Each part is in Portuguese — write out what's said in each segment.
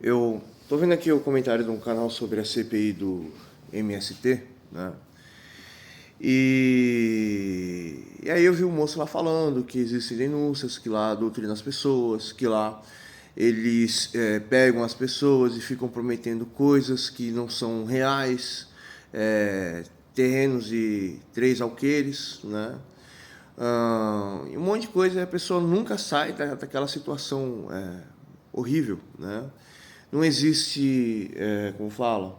Eu tô vendo aqui o comentário de um canal sobre a CPI do MST, né? E aí eu vi o moço lá falando que existem denúncias, que lá doutrinam as pessoas, que lá eles pegam as pessoas e ficam prometendo coisas que não são reais, terrenos de 3 alqueires, né? E um monte de coisa, e a pessoa nunca sai daquela situação horrível, né? Não existe, como fala,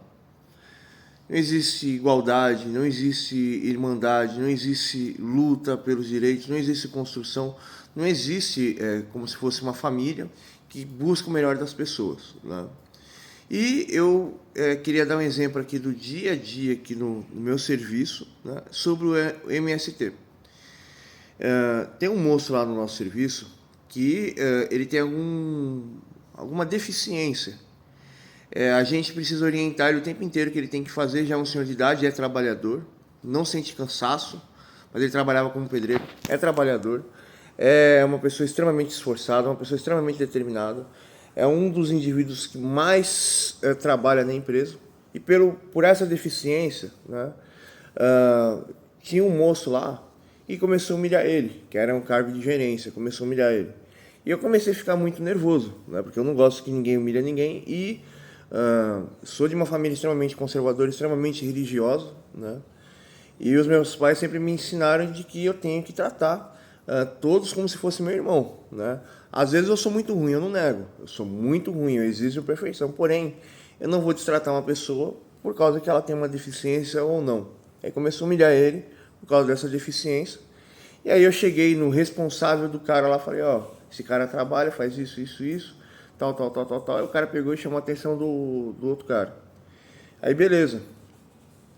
não existe igualdade, não existe irmandade, não existe luta pelos direitos, não existe construção, não existe como se fosse uma família que busca o melhor das pessoas, né? E eu queria dar um exemplo aqui do dia a dia aqui no meu serviço, né, sobre o MST. Tem um moço lá no nosso serviço que ele tem alguma deficiência. A gente precisa orientar ele o tempo inteiro que ele tem que fazer. Já é um senhor de idade, é trabalhador, não sente cansaço, mas ele trabalhava como pedreiro, é trabalhador, é uma pessoa extremamente esforçada, uma pessoa extremamente determinada, é um dos indivíduos que mais trabalha na empresa. E por essa deficiência, né, tinha um moço lá e começou a humilhar ele, que era um cargo de gerência, começou a humilhar ele. E eu comecei a ficar muito nervoso, né, porque eu não gosto que ninguém humilhe ninguém e sou de uma família extremamente conservadora, extremamente religiosa, né? E os meus pais sempre me ensinaram de que eu tenho que tratar todos como se fosse meu irmão, né? Às vezes eu sou muito ruim, eu não nego. Eu sou muito ruim, eu exijo perfeição. Porém, eu não vou destratar uma pessoa por causa que ela tem uma deficiência ou não. Aí começou a humilhar ele por causa dessa deficiência. E aí eu cheguei no responsável do cara lá, falei, ó, esse cara trabalha, faz isso, isso, isso, tal, tal, tal, tal, tal. Aí o cara pegou e chamou a atenção do outro cara. Aí beleza,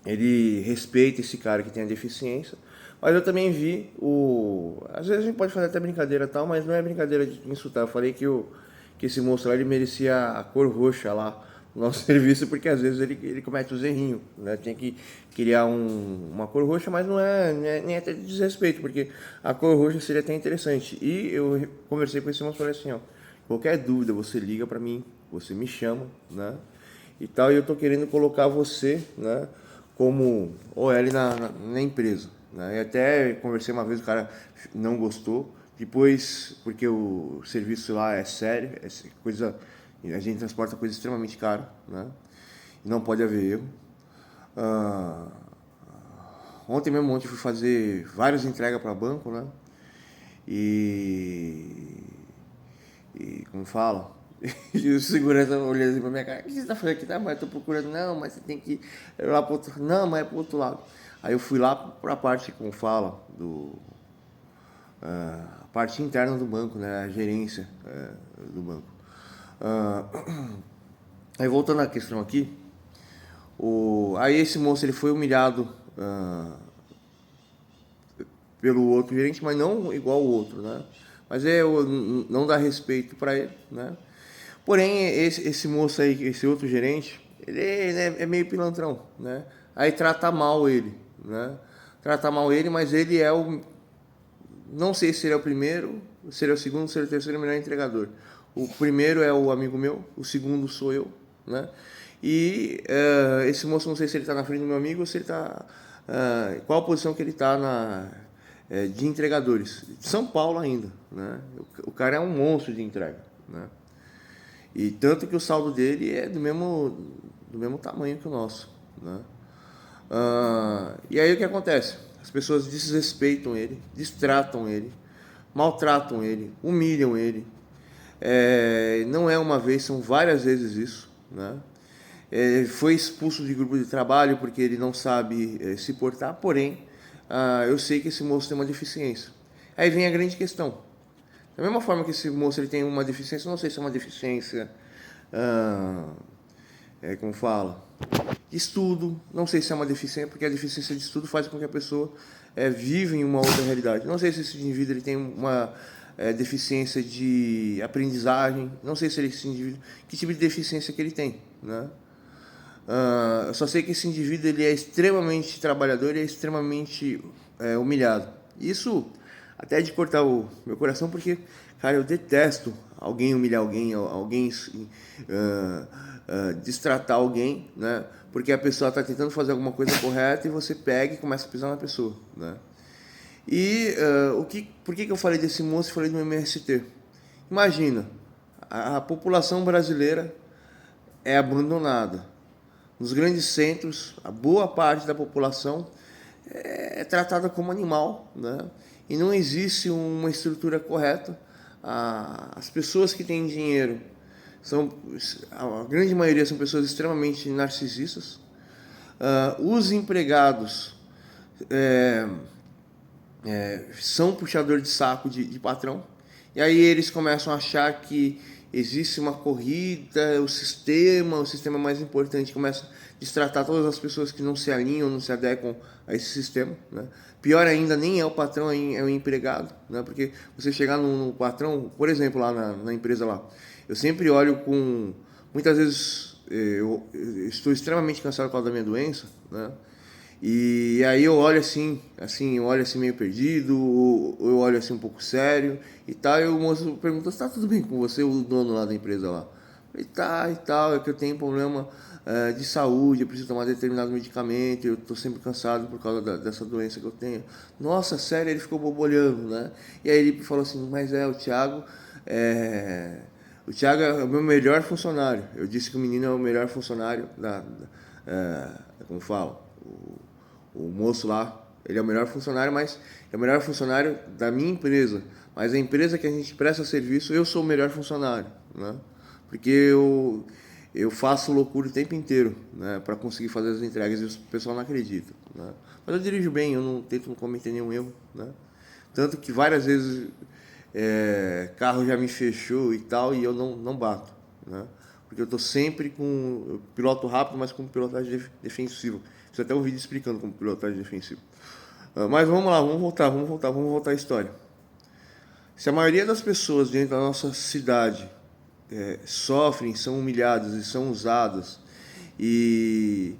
ele respeita esse cara que tem a deficiência, mas eu também vi às vezes a gente pode fazer até brincadeira e tal, mas não é brincadeira de insultar. Eu falei que esse moço lá, ele merecia a cor roxa lá no nosso serviço, porque às vezes ele comete os errinhos, né? Tem que criar uma cor roxa, mas não é nem até de desrespeito, porque a cor roxa seria até interessante. E eu conversei com esse moço e falei assim, ó, qualquer dúvida você liga para mim, você me chama, né? E tal, e eu tô querendo colocar você, né, como OL na empresa, né? E até conversei uma vez, o cara não gostou. Depois, porque o serviço lá é sério, coisa, a gente transporta coisa extremamente cara, né? E não pode haver erro. Ah, Ontem mesmo, ontem fui fazer várias entregas para banco, né? E, como fala? E o segurança olhando assim pra minha cara, o que você tá fazendo aqui? Tá, mas eu tô procurando, não, mas você tem que ir lá pro outro, não, mas é pro outro lado. Aí eu fui lá pra parte, como fala, a parte interna do banco, né, a gerência do banco. Ah, Aí voltando à questão aqui, aí esse moço ele foi humilhado pelo outro gerente, mas não igual o outro, né? Mas não dá respeito para ele, né? Porém, esse moço aí, esse outro gerente, ele é meio pilantrão, né? Aí trata mal ele, né? Trata mal ele, mas ele é o... Não sei se ele é o primeiro, se ele é o segundo, se ele é o terceiro melhor entregador. O primeiro é o amigo meu, o segundo sou eu, né? E esse moço, não sei se ele está na frente do meu amigo ou se ele está... qual a posição que ele está de entregadores. De São Paulo ainda, né? O cara é um monstro de entrega, né? E tanto que o saldo dele é do mesmo tamanho que o nosso, né? E aí o que acontece? As pessoas desrespeitam ele, distratam ele, maltratam ele, humilham ele. Não é uma vez, são várias vezes isso, né? Foi expulso de grupo de trabalho porque ele não sabe se portar, porém, eu sei que esse moço tem uma deficiência. Aí vem a grande questão. Da mesma forma que esse moço ele tem uma deficiência, eu não sei se é uma deficiência, como fala, de estudo, não sei se é uma deficiência, porque a deficiência de estudo faz com que a pessoa viva em uma outra realidade. Não sei se esse indivíduo ele tem uma deficiência de aprendizagem, não sei se esse indivíduo, que tipo de deficiência que ele tem, né? Eu só sei que esse indivíduo ele é extremamente trabalhador e é extremamente humilhado. Isso até de cortar o meu coração, porque, cara, eu detesto alguém humilhar alguém, alguém destratar alguém, né? Porque a pessoa está tentando fazer alguma coisa correta e você pega e começa a pisar na pessoa, né? E por que eu falei desse moço e falei do MST? Imagina, a população brasileira é abandonada. Nos grandes centros, a boa parte da população é tratada como animal, né? E não existe uma estrutura correta. As pessoas que têm dinheiro a grande maioria são pessoas extremamente narcisistas. Os empregados são puxador de saco de patrão. E aí eles começam a achar que existe uma corrida, o sistema mais importante, começa a destratar todas as pessoas que não se alinham, não se adequam a esse sistema, né? Pior ainda, nem é o patrão, é o empregado, né? Porque você chegar no patrão, por exemplo, lá na empresa lá, eu sempre olho com... Muitas vezes eu estou extremamente cansado por causa da minha doença, né? E aí eu olho assim, eu olho assim meio perdido, eu olho assim um pouco sério e tal, e o moço pergunta: "Tá tudo bem com você, o dono lá da empresa lá?" Eu falei: "Tá e tal, é que eu tenho problema de saúde, eu preciso tomar determinado medicamento, eu tô sempre cansado por causa dessa doença que eu tenho." "Nossa, sério?" Ele ficou bobolhando, né? E aí ele falou assim: "Mas o Thiago o Thiago é o meu melhor funcionário." Eu disse que o menino é o melhor funcionário como fala? O moço lá, ele é o melhor funcionário, mas é o melhor funcionário da minha empresa. Mas a empresa que a gente presta serviço, eu sou o melhor funcionário, né? Porque eu faço loucura o tempo inteiro, né, para conseguir fazer as entregas e o pessoal não acredita, né? Mas eu dirijo bem, eu não tento cometer nenhum erro, né? Tanto que várias vezes carro já me fechou e tal, e eu não bato, né? Porque eu estou sempre eu piloto rápido, mas com pilotagem defensiva. Fiz até um vídeo explicando como pilotagem defensiva. Mas vamos lá, vamos voltar à história. Se a maioria das pessoas dentro da nossa cidade sofrem, são humilhadas e são usadas, e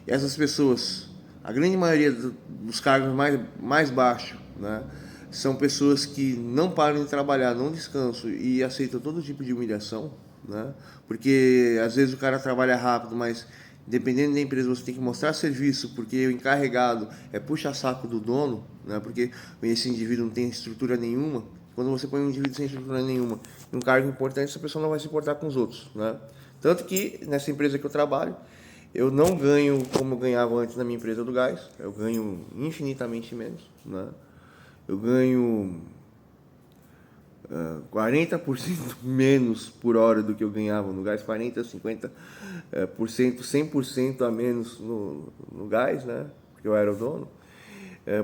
essas pessoas, a grande maioria dos cargos mais baixos, né, são pessoas que não param de trabalhar, não descansam e aceitam todo tipo de humilhação, né? Porque às vezes o cara trabalha rápido, mas dependendo da empresa você tem que mostrar serviço, porque o encarregado puxa-saco do dono, né? Porque esse indivíduo não tem estrutura nenhuma. Quando você põe um indivíduo sem estrutura nenhuma em um cargo importante, essa pessoa não vai se importar com os outros, né? Tanto que nessa empresa que eu trabalho, eu não ganho como eu ganhava antes na minha empresa do gás, eu ganho infinitamente menos, né? Eu ganho 40% menos por hora do que eu ganhava no gás, 40%, 50%, 100% a menos no gás, né? Porque eu era o dono.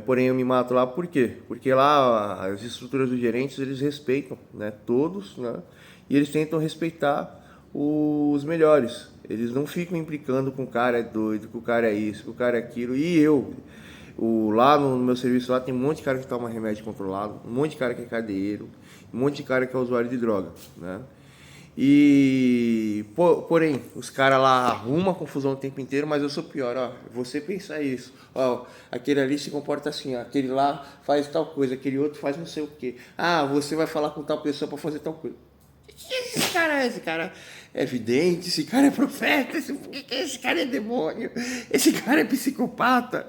Porém, eu me mato lá por quê? Porque lá as estruturas dos gerentes, eles respeitam, né, todos, né? E eles tentam respeitar os melhores. Eles não ficam implicando com o cara é doido, que o cara é isso, que o cara é aquilo. E lá no meu serviço lá tem um monte de cara que toma remédio controlado, um monte de cara que é cadeiro, um monte de cara que é usuário de droga, né? Porém, os caras lá arrumam a confusão o tempo inteiro, mas eu sou pior, ó. Você pensa isso, ó, aquele ali se comporta assim, ó, aquele lá faz tal coisa, aquele outro faz não sei o quê. Ah, você vai falar com tal pessoa para fazer tal coisa. Esse cara é vidente, esse cara é profeta, esse cara é demônio, esse cara é psicopata,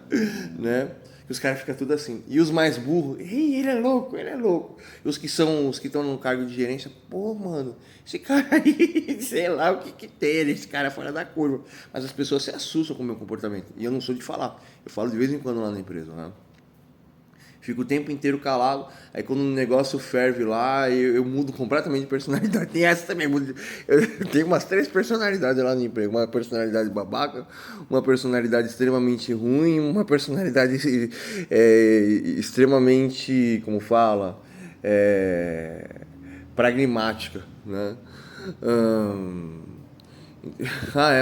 né? Os caras ficam tudo assim. E os mais burros, ele é louco, ele é louco. E os que estão no cargo de gerência, pô, mano, esse cara aí, sei lá o que tem, esse cara é fora da curva. Mas as pessoas se assustam com o meu comportamento. E eu não sou de falar. Eu falo de vez em quando lá na empresa, né? Fico o tempo inteiro calado. Aí quando um negócio ferve lá, eu mudo completamente de personalidade. Tem essa também. Eu tenho umas 3 personalidades lá no emprego. Uma personalidade babaca, uma personalidade extremamente ruim, uma personalidade extremamente, como fala, pragmática, né?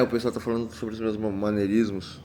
O pessoal tá falando sobre os meus maneirismos.